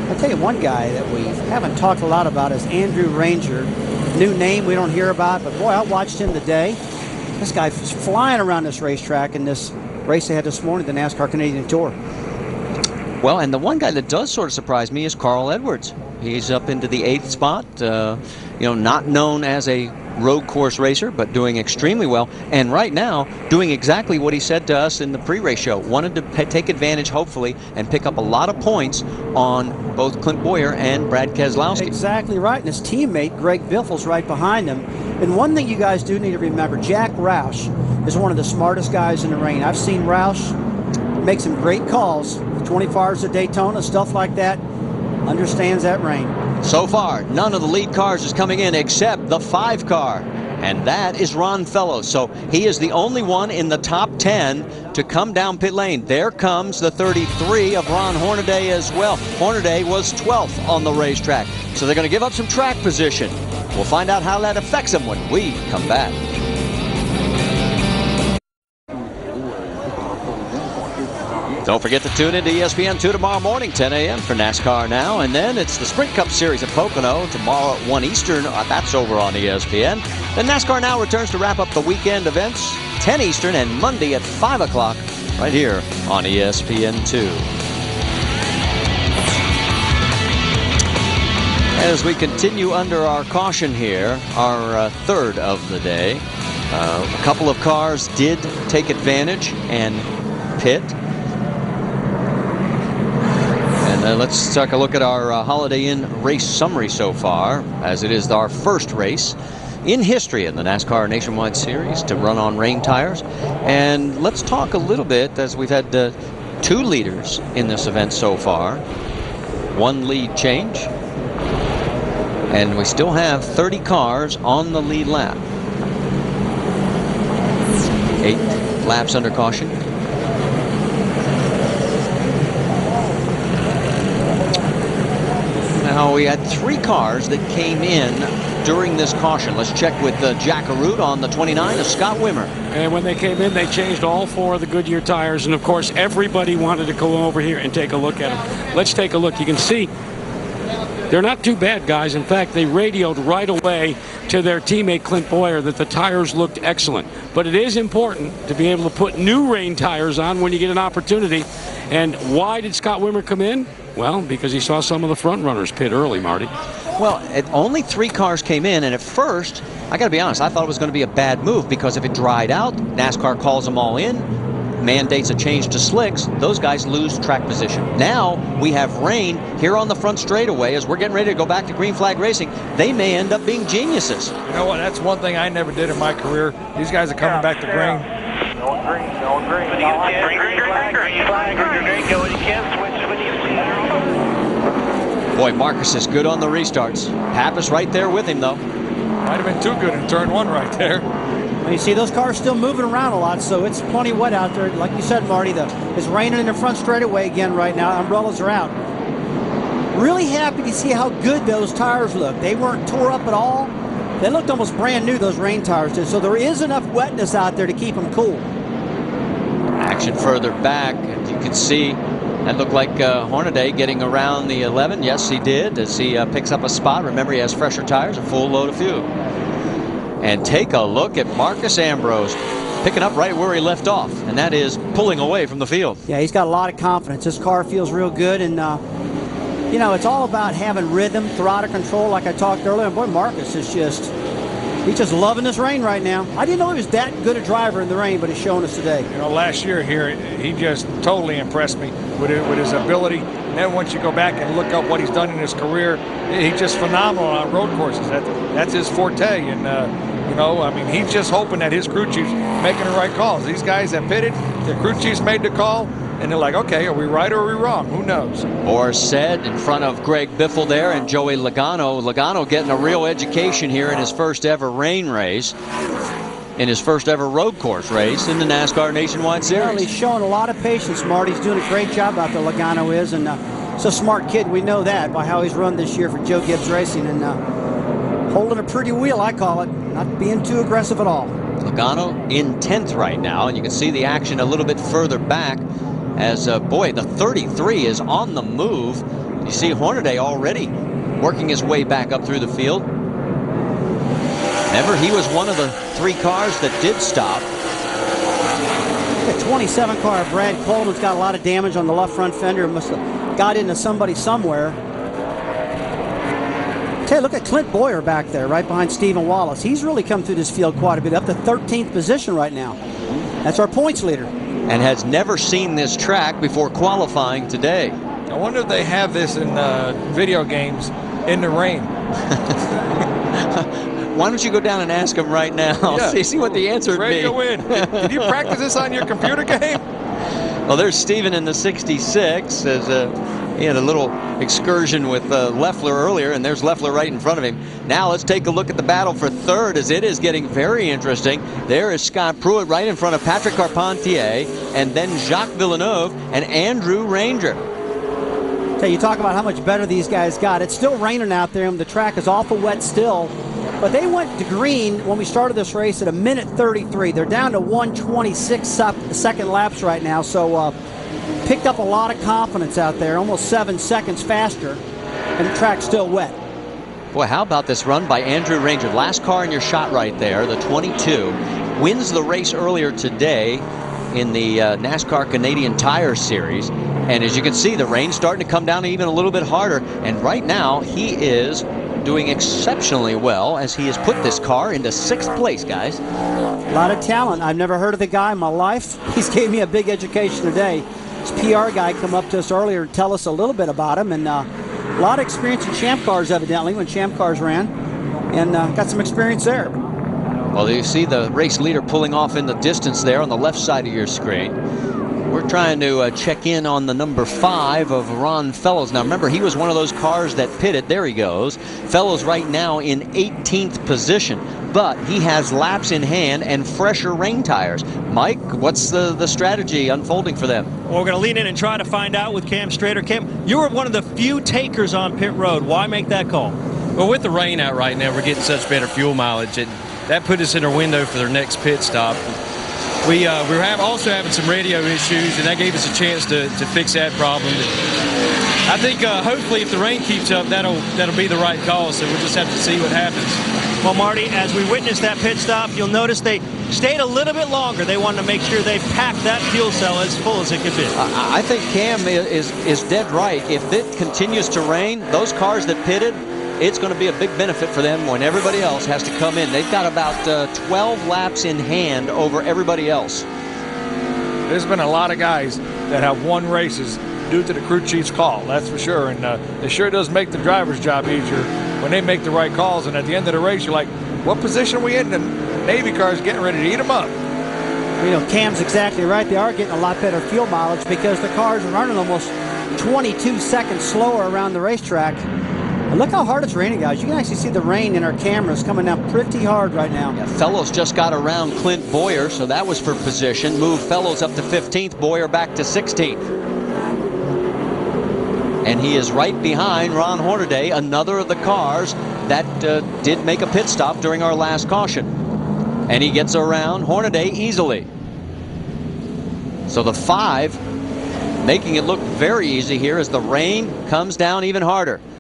I'll tell you one guy that we haven't talked a lot about is Andrew Ranger. New name we don't hear about, but boy, I watched him today. This guy was flying around this racetrack in this race they had this morning, the NASCAR Canadian Tour. Well, and the one guy that does sort of surprise me is Carl Edwards. He's up into the 8th spot, not known as a road course racer, but doing extremely well. And right now, doing exactly what he said to us in the pre-race show. Wanted to take advantage, hopefully, and pick up a lot of points on both Clint Boyer and Brad Keselowski. Exactly right. And his teammate, Greg Biffle's right behind him. And one thing you guys do need to remember, Jack Roush is one of the smartest guys in the rain. I've seen Roush make some great calls. 24 Hours of Daytona, stuff like that. Understands that rain. So far, none of the lead cars is coming in except the 5 car, and that is Ron Fellows. So he is the only one in the top 10 to come down pit lane. There comes the 33 of Ron Hornaday as well. Hornaday was 12th on the racetrack, so they're going to give up some track position. We'll find out how that affects them when we come back. Don't forget to tune in to ESPN2 tomorrow morning, 10 a.m. for NASCAR Now. And then it's the Sprint Cup Series at Pocono tomorrow at 1 Eastern. That's over on ESPN. Then NASCAR Now returns to wrap up the weekend events, 10 Eastern, and Monday at 5 o'clock right here on ESPN2. As we continue under our caution here, our third of the day, a couple of cars did take advantage and pit. Let's take a look at our Holiday Inn race summary so far, as it is our first race in history in the NASCAR Nationwide Series to run on rain tires. And let's talk a little bit, as we've had 2 leaders in this event so far, 1 lead change, and we still have 30 cars on the lead lap. 8 laps under caution. Now, we had 3 cars that came in during this caution. Let's check with Jack Arute on the 29 of Scott Wimmer. And when they came in, they changed all 4 of the Goodyear tires. And, of course, everybody wanted to go over here and take a look at them. Let's take a look. You can see they're not too bad, guys. In fact, they radioed right away to their teammate Clint Boyer that the tires looked excellent. But it is important to be able to put new rain tires on when you get an opportunity. And why did Scott Wimmer come in? Well, because he saw some of the front runners pit early, Marty. Well, only 3 cars came in, and at first, I got to be honest, I thought it was going to be a bad move, because if it dried out, NASCAR calls them all in, mandates a change to slicks, those guys lose track position. Now we have rain here on the front straightaway as we're getting ready to go back to green flag racing. They may end up being geniuses. You know what? That's one thing I never did in my career. These guys are coming back to green. No green, no green. Green flag, go when you can, switch when you see it. Boy, Marcus is good on the restarts. Pappas right there with him, though. Might have been too good in turn 1 right there. Well, you see those cars still moving around a lot, so it's plenty wet out there. Like you said, Marty, it's raining in the front straightaway again right now. Umbrellas are out. Really happy to see how good those tires look. They weren't tore up at all. They looked almost brand new, those rain tires did. So there is enough wetness out there to keep them cool. Action further back, and you can see that looked like Hornaday getting around the 11. Yes, he did, as he picks up a spot. Remember, he has fresher tires, a full load of fuel. And take a look at Marcus Ambrose picking up right where he left off, and that is pulling away from the field. Yeah, he's got a lot of confidence. His car feels real good, and you know, it's all about having rhythm, throttle control, like I talked earlier. And boy, Marcus is he's just loving this rain right now. I didn't know he was that good a driver in the rain, but he's showing us today. You know, last year here, he just totally impressed me with his ability. And then once you go back and look up what he's done in his career, he's just phenomenal on road courses. That's his forte. And, you know, I mean, he's just hoping that his crew chief's making the right calls. These guys have pitted, the crew chief's made the call, and they're like, okay, are we right or are we wrong? Who knows? Or said in front of Greg Biffle there and Joey Logano. Logano getting a real education here in his first ever rain race, in his first ever road course race in the NASCAR Nationwide Series. Well, he's showing a lot of patience, Marty. He's doing a great job out there, Logano is, and he's a smart kid. We know that by how he's run this year for Joe Gibbs Racing, and holding a pretty wheel, I call it, not being too aggressive at all. Logano in 10th right now, and you can see the action a little bit further back as, boy, the 33 is on the move. You see Hornaday already working his way back up through the field. Remember, he was one of the 3 cars that did stop. The 27 car, Brad Coleman's got a lot of damage on the left front fender. Must have got into somebody somewhere. Hey, look at Clint Boyer back there, right behind Stephen Wallace. He's really come through this field quite a bit, up to 13th position right now. That's our points leader. And has never seen this track before qualifying today. I wonder if they have this in video games in the rain. Why don't you go down and ask him right now? Yeah. See what the answer would be. Radio in. Did you practice this on your computer game? Well, there's Steven in the 66. As he had a little excursion with Leffler earlier, and there's Leffler right in front of him. Now let's take a look at the battle for third, as it is getting very interesting. There is Scott Pruitt right in front of Patrick Carpentier, and then Jacques Villeneuve and Andrew Ranger. Hey, you talk about how much better these guys got. It's still raining out there, and the track is awful wet still. But they went to green when we started this race at 1:33. They're down to 1:26 second laps right now, so picked up a lot of confidence out there, almost 7 seconds faster, and the track's still wet. Boy, how about this run by Andrew Ranger? Last car in your shot right there, the 22. Wins the race earlier today in the NASCAR Canadian Tire Series. And as you can see, the rain's starting to come down even a little bit harder. And right now, he is doing exceptionally well as he has put this car into 6th place, guys. A lot of talent. I've never heard of the guy in my life. He's gave me a big education today. This PR guy come up to us earlier and tell us a little bit about him, and a lot of experience in Champ Cars evidently when Champ Cars ran, and got some experience there. Well, you see the race leader pulling off in the distance there on the left side of your screen. We're trying to check in on the number 5 of Ron Fellows. Now remember, he was one of those cars that pitted. There he goes. Fellows right now in 18th position, but he has laps in hand and fresher rain tires. Mike, what's the strategy unfolding for them? Well, we're going to lean in and try to find out with Cam Strader. Cam, you were one of the few takers on pit road. Why make that call? Well, with the rain out right now, we're getting such better fuel mileage. That put us in our window for their next pit stop. We're also having some radio issues, and that gave us a chance to fix that problem. I think hopefully if the rain keeps up, that'll be the right call, so we'll just have to see what happens. Well, Marty, as we witness that pit stop, you'll notice they stayed a little bit longer. They wanted to make sure they packed that fuel cell as full as it could be. I think Cam is dead right. If it continues to rain, those cars that pitted, it's going to be a big benefit for them when everybody else has to come in. They've got about 12 laps in hand over everybody else. There's been a lot of guys that have won races due to the crew chief's call, that's for sure. And it sure does make the driver's job easier when they make the right calls. And at the end of the race, you're like, what position are we in? The Navy car's getting ready to eat them up. You know, Cam's exactly right. They are getting a lot better fuel mileage because the cars are running almost 22 seconds slower around the racetrack. And look how hard it's raining, guys. You can actually see the rain in our cameras coming down pretty hard right now. Yeah, Fellows just got around Clint Boyer, so that was for position. Moved Fellows up to 15th, Boyer back to 16th. And he is right behind Ron Hornaday, another of the cars that did make a pit stop during our last caution. And he gets around Hornaday easily. So the 5 making it look very easy here as the rain comes down even harder.